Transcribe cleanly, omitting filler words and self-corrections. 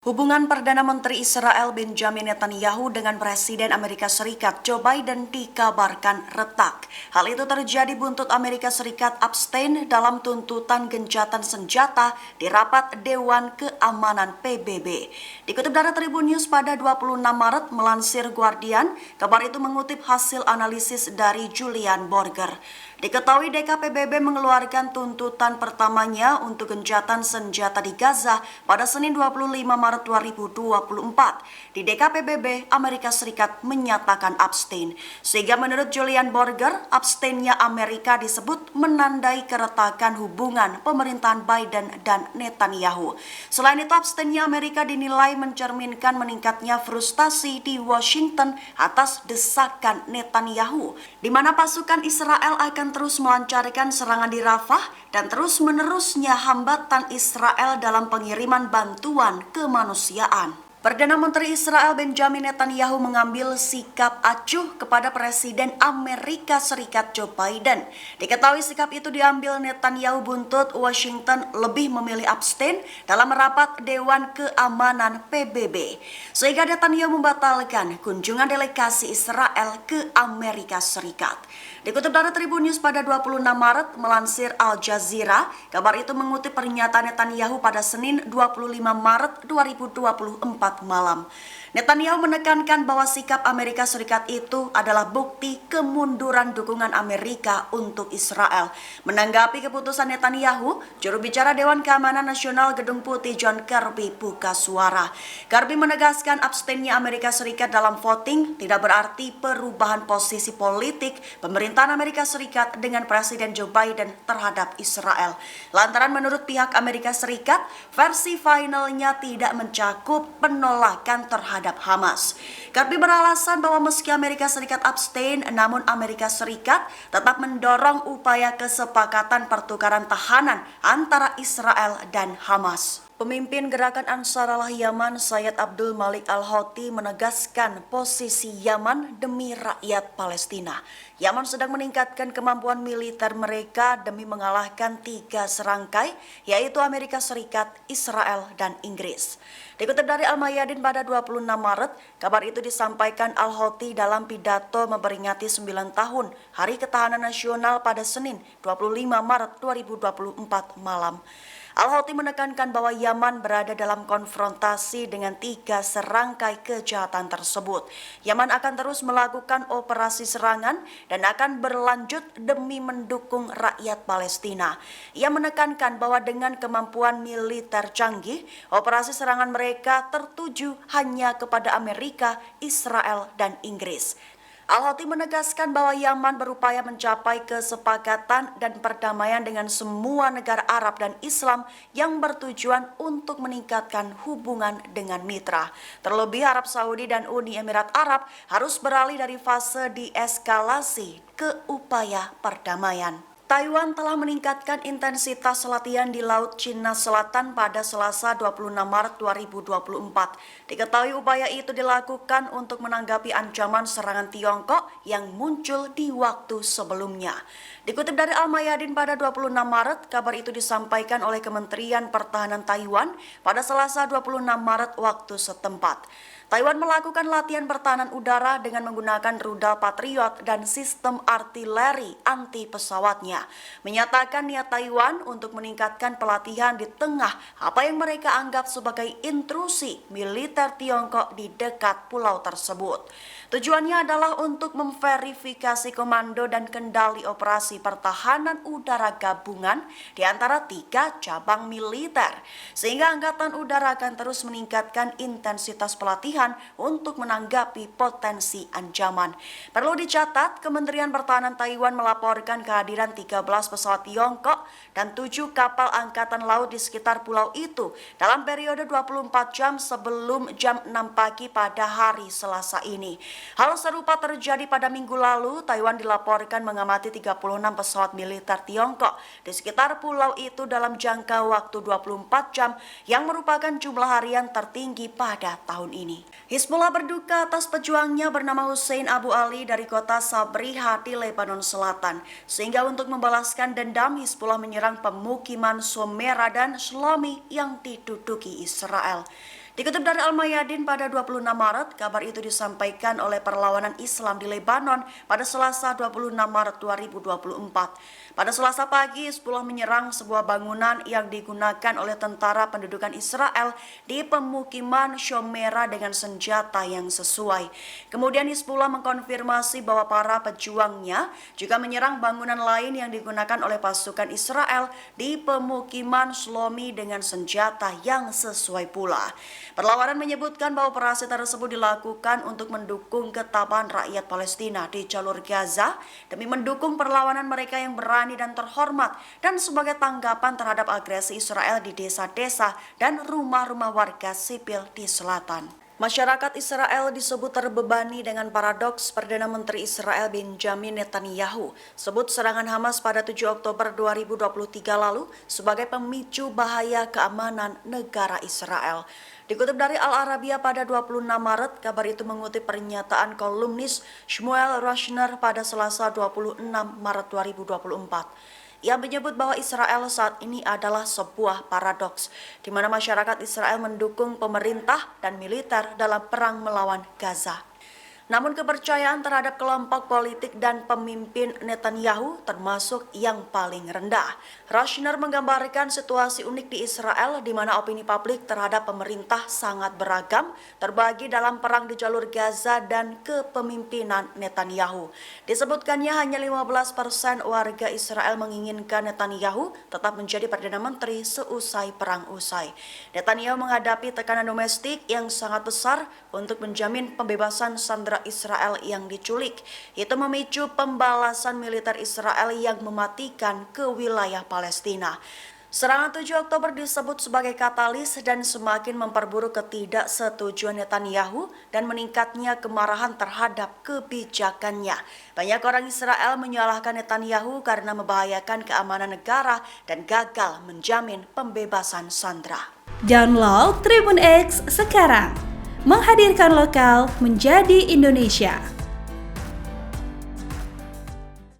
Hubungan Perdana Menteri Israel Benjamin Netanyahu dengan Presiden Amerika Serikat Joe Biden dikabarkan retak. Hal itu terjadi buntut Amerika Serikat abstain dalam tuntutan gencatan senjata di rapat Dewan Keamanan PBB. Dikutip dari Tribun News pada 26 Maret melansir Guardian, kabar itu mengutip hasil analisis dari Julian Borger. Diketahui DKPBB mengeluarkan tuntutan pertamanya untuk gencatan senjata di Gaza pada Senin 25 Maret 2024. Di DKPBB, Amerika Serikat menyatakan abstain. Sehingga menurut Julian Borger, abstainnya Amerika disebut menandai keretakan hubungan pemerintahan Biden dan Netanyahu. Selain itu, abstainnya Amerika dinilai mencerminkan meningkatnya frustasi di Washington atas desakan Netanyahu, di mana pasukan Israel akan terus melancarkan serangan di Rafah dan terus-menerusnya hambatan Israel dalam pengiriman bantuan kemanusiaan. Perdana Menteri Israel Benjamin Netanyahu mengambil sikap acuh kepada Presiden Amerika Serikat Joe Biden. Diketahui sikap itu diambil Netanyahu buntut Washington lebih memilih abstain dalam rapat Dewan Keamanan PBB. Sehingga Netanyahu membatalkan kunjungan delegasi Israel ke Amerika Serikat. Dikutip dari Tribun News pada 26 Maret melansir Al Jazeera, kabar itu mengutip pernyataan Netanyahu pada Senin 25 Maret 2024 malam. Netanyahu menekankan bahwa sikap Amerika Serikat itu adalah bukti kemunduran dukungan Amerika untuk Israel. Menanggapi keputusan Netanyahu, juru bicara Dewan Keamanan Nasional Gedung Putih John Kirby buka suara. Kirby menegaskan abstainnya Amerika Serikat dalam voting tidak berarti perubahan posisi politik pemerintahan Amerika Serikat dengan Presiden Joe Biden terhadap Israel. Lantaran menurut pihak Amerika Serikat, versi finalnya tidak mencakup penolakan terhadap Hamas. Kirby beralasan bahwa meski Amerika Serikat abstain, namun Amerika Serikat tetap mendorong upaya kesepakatan pertukaran tahanan antara Israel dan Hamas. Pemimpin Gerakan Ansarallah Yaman, Sayyid Abdul Malik Al-Houthi menegaskan posisi Yaman demi rakyat Palestina. Yaman sedang meningkatkan kemampuan militer mereka demi mengalahkan 3 serangkai, yaitu Amerika Serikat, Israel, dan Inggris. Dikutip dari Al-Mayadin pada 26 Maret, kabar itu disampaikan Al-Houthi dalam pidato memperingati 9 tahun Hari Ketahanan Nasional pada Senin 25 Maret 2024 malam. Al-Houthi menekankan bahwa Yaman berada dalam konfrontasi dengan 3 serangkai kejahatan tersebut. Yaman akan terus melakukan operasi serangan dan akan berlanjut demi mendukung rakyat Palestina. Ia menekankan bahwa dengan kemampuan militer canggih, operasi serangan mereka tertuju hanya kepada Amerika, Israel, dan Inggris. Al-Houthi menegaskan bahwa Yaman berupaya mencapai kesepakatan dan perdamaian dengan semua negara Arab dan Islam yang bertujuan untuk meningkatkan hubungan dengan mitra. Terlebih Arab Saudi dan Uni Emirat Arab harus beralih dari fase deeskalasi ke upaya perdamaian. Taiwan telah meningkatkan intensitas latihan di Laut Cina Selatan pada Selasa 26 Maret 2024. Diketahui upaya itu dilakukan untuk menanggapi ancaman serangan Tiongkok yang muncul di waktu sebelumnya. Dikutip dari Al-Mayadin pada 26 Maret, kabar itu disampaikan oleh Kementerian Pertahanan Taiwan pada Selasa 26 Maret waktu setempat. Taiwan melakukan latihan pertahanan udara dengan menggunakan rudal Patriot dan sistem artileri anti pesawatnya. Menyatakan niat Taiwan untuk meningkatkan pelatihan di tengah apa yang mereka anggap sebagai intrusi militer Tiongkok di dekat pulau tersebut. Tujuannya adalah untuk memverifikasi komando dan kendali operasi pertahanan udara gabungan di antara 3 cabang militer, sehingga Angkatan Udara akan terus meningkatkan intensitas pelatihan untuk menanggapi potensi ancaman. Perlu dicatat, Kementerian Pertahanan Taiwan melaporkan kehadiran 13 pesawat Tiongkok dan 7 kapal angkatan laut di sekitar pulau itu dalam periode 24 jam sebelum jam 6 pagi pada hari Selasa ini. Hal serupa terjadi pada minggu lalu. Taiwan dilaporkan mengamati 36 pesawat militer Tiongkok di sekitar pulau itu dalam jangka waktu 24 jam yang merupakan jumlah harian tertinggi pada tahun ini. Hizbullah berduka atas pejuangnya bernama Hussein Abu Ali dari kota Sabri Hati, Lebanon Selatan. Sehingga untuk membalaskan dendam, Hizbullah menyerang pemukiman Somera dan Shlomi yang diduduki Israel. Dikutip dari Al-Mayadin pada 26 Maret, kabar itu disampaikan oleh Perlawanan Islam di Lebanon pada Selasa 26 Maret 2024. Pada Selasa pagi, Hizbullah menyerang sebuah bangunan yang digunakan oleh tentara pendudukan Israel di pemukiman Shomera dengan senjata yang sesuai. Kemudian Hizbullah mengkonfirmasi bahwa para pejuangnya juga menyerang bangunan lain yang digunakan oleh pasukan Israel di pemukiman Shlomi dengan senjata yang sesuai pula. Perlawanan menyebutkan bahwa operasi tersebut dilakukan untuk mendukung ketabahan rakyat Palestina di jalur Gaza demi mendukung perlawanan mereka yang berani dan terhormat dan sebagai tanggapan terhadap agresi Israel di desa-desa dan rumah-rumah warga sipil di selatan. Masyarakat Israel disebut terbebani dengan paradoks Perdana Menteri Israel Benjamin Netanyahu sebut serangan Hamas pada 7 Oktober 2023 lalu sebagai pemicu bahaya keamanan negara Israel. Dikutip dari Al-Arabiya pada 26 Maret, kabar itu mengutip pernyataan kolumnis Shmuel Roshner pada Selasa 26 Maret 2024. Ia menyebut bahwa Israel saat ini adalah sebuah paradoks, di mana masyarakat Israel mendukung pemerintah dan militer dalam perang melawan Gaza. Namun kepercayaan terhadap kelompok politik dan pemimpin Netanyahu termasuk yang paling rendah. Roshner menggambarkan situasi unik di Israel di mana opini publik terhadap pemerintah sangat beragam, terbagi dalam perang di jalur Gaza dan kepemimpinan Netanyahu. Disebutkannya hanya 15% warga Israel menginginkan Netanyahu tetap menjadi Perdana Menteri seusai perang usai. Netanyahu menghadapi tekanan domestik yang sangat besar untuk menjamin pembebasan sandera Israel yang diculik. Itu memicu pembalasan militer Israel yang mematikan ke wilayah Palestina. Serangan 7 Oktober disebut sebagai katalis dan semakin memperburuk ketidaksetujuan Netanyahu dan meningkatnya kemarahan terhadap kebijakannya. Banyak orang Israel menyalahkan Netanyahu karena membahayakan keamanan negara dan gagal menjamin pembebasan sandera. Download Tribun X sekarang, menghadirkan lokal menjadi Indonesia.